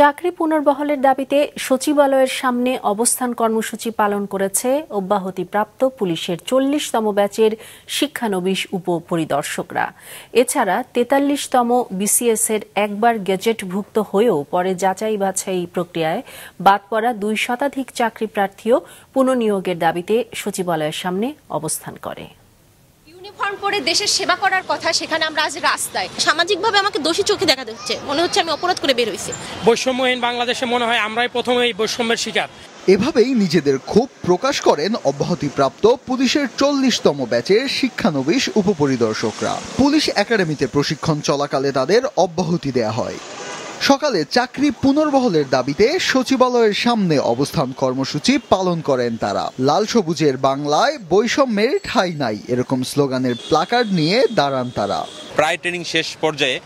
চাকরি পুনর্বহালের দাবিতে সচিবালয়ের সামনে অবস্থান কর্মসূচি পালন করেছে অব্যাহতিপ্রাপ্ত পুলিশের ৪০তম ব্যাচের শিক্ষানবিশ উপপরিদর্শকরা। এছাড়া ৪৩তম বিসিএস-এর একবার গেজেটভুক্ত হয়েও পরে যাচাই বাছাই প্রক্রিয়ায় বাদ পড়া ২ শতাধিক চাকরি প্রার্থীও পুনর্নিয়োগের দাবিতে সচিবালয়ের সামনে অবস্থান করে। ইউনিফর্ম পরে দেশের সেবা করার কথা, সেখানে আমরা আজ রাস্তায়। সামাজিকভাবে আমাকে দোষী চোখে দেখা হচ্ছে, মনে হচ্ছে আমি অপরাধ করে বের হইছি। বৈষম্যহীন বাংলাদেশে মনে হয় আমরাই প্রথম এই বৈষম্যের শিকার। এভাবেই নিজেদের ক্ষোভ প্রকাশ করেন অব্যাহতিপ্রাপ্ত পুলিশের ৪০তম ব্যাচের শিক্ষানবিশ উপপরিদর্শকরা। পুলিশ একাডেমিতে প্রশিক্ষণ চলাকালে তাদের অব্যাহতি দেয়া হয়। সকালে চাকরি পুনর্বহলের দাবিতে সচিবালয়ের সামনে অবস্থান কর্মসূচি পালন করেন তারা। লাল সবুজের বাংলায় বৈষম্যের ঠাঁই নাই, এরকম স্লোগানের প্লাকার্ড নিয়ে দাঁড়ান তারা। প্রায় ট্রেনিং শেষ পর্যায়ে,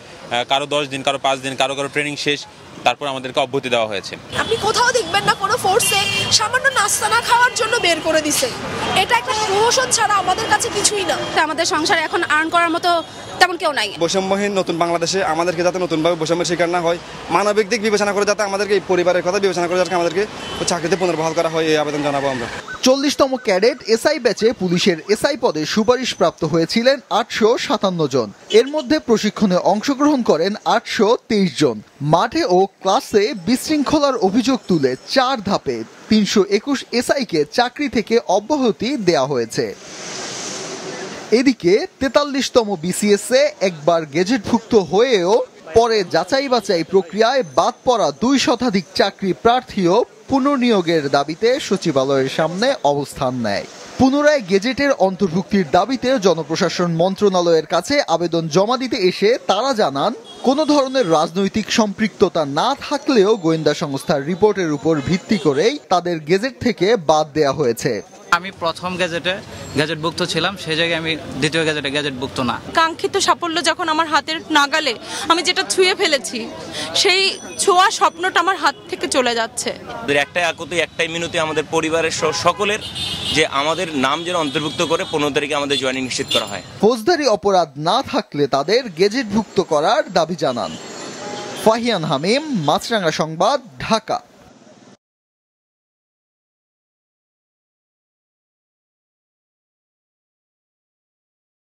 কারো 10 দিন, কারো 5 দিন, কারো ট্রেনিং শেষ, তারপর আমাদেরকে অব্যাহতি দেওয়া হয়েছে। আপনি কোথাও দেখবেন না কোনো ফোর্সে সামান্য নাস্তা না খাওয়ার জন্য বের করে দিছে। এটা একটা প্রমোশন ছাড়া আমাদের কাছে কিছুই না। আমাদের সংসারে এখন আর্ন করার মতো তেমন কেউ নাই। বৈষম্যহীন নতুন বাংলাদেশে আমাদেরকে যাতে নতুনভাবে বৈষম্যের শিকার না হয়, মানবিক দিক বিবেচনা করে যাতে আমাদেরকে এই পরিবারের কথা বিবেচনা করে যাতে আমাদেরকে চাকরিতে পুনর্বহাল করা হয়, এই আবেদন জানাবো আমরা। ৪০তম ক্যাডেট এসআই ব্যাচে পুলিশের এসআই পদে সুপারিশপ্রাপ্ত হয়েছিলেন ৮৫৭ জন। এর মধ্যে প্রশিক্ষণে অংশগ্রহণ করেন ৮২৩ জন। মাঠে ও ক্লাসে বিশৃঙ্খলার অভিযোগ তুলে ৪ ধাপে ৩২১ এসআইকে চাকরি থেকে অব্যাহতি দেয়া হয়েছে। এদিকে ৪৩তম বিসিএস-এ একবার গেজেটভুক্ত হয়েও পরে যাচাই বাছাই প্রক্রিয়ায় বাদ পড়া ২ শতাধিক চাকরি প্রার্থীও পুনর্নিয়োগের দাবিতে সচিবালয়ের সামনে অবস্থান নেয়। পুনরায় গেজেটের অন্তর্ভুক্তির দাবিতে জনপ্রশাসন মন্ত্রণালয়ের কাছে আবেদন জমা দিতে এসে তারা জানান, কোনো ধরনের রাজনৈতিক সম্পৃক্ততা না থাকলেও গোয়েন্দা সংস্থার রিপোর্টের উপর ভিত্তি করেই তাদের গেজেট থেকে বাদ দেয়া হয়েছে। আমি প্রথম গেজেটভুক্ত ছিলাম, সেই জায়গায় আমি দ্বিতীয় গেজেটভুক্ত না। কাঙ্ক্ষিত সাফল্য যখন আমার হাতের নাগালে, আমি যেটা ছুঁয়ে ফেলেছি, সেই ছোঁয়া স্বপ্নটা আমার হাত থেকে চলে যাচ্ছে। একটাই আকুতি, একটাই মিনতি আমাদের পরিবারের সকলের, যে আমাদের নাম যেন অন্তর্ভুক্ত করে 15 তারিখে আমাদের জয়েনিং নিশ্চিত করা হয়। ফৌজদারি অপরাধ না থাকলে তাদের গেজেটভুক্ত করার দাবি জানান। ফাহিয়ান হামিম, মাছরাঙা সংবাদ, ঢাকা।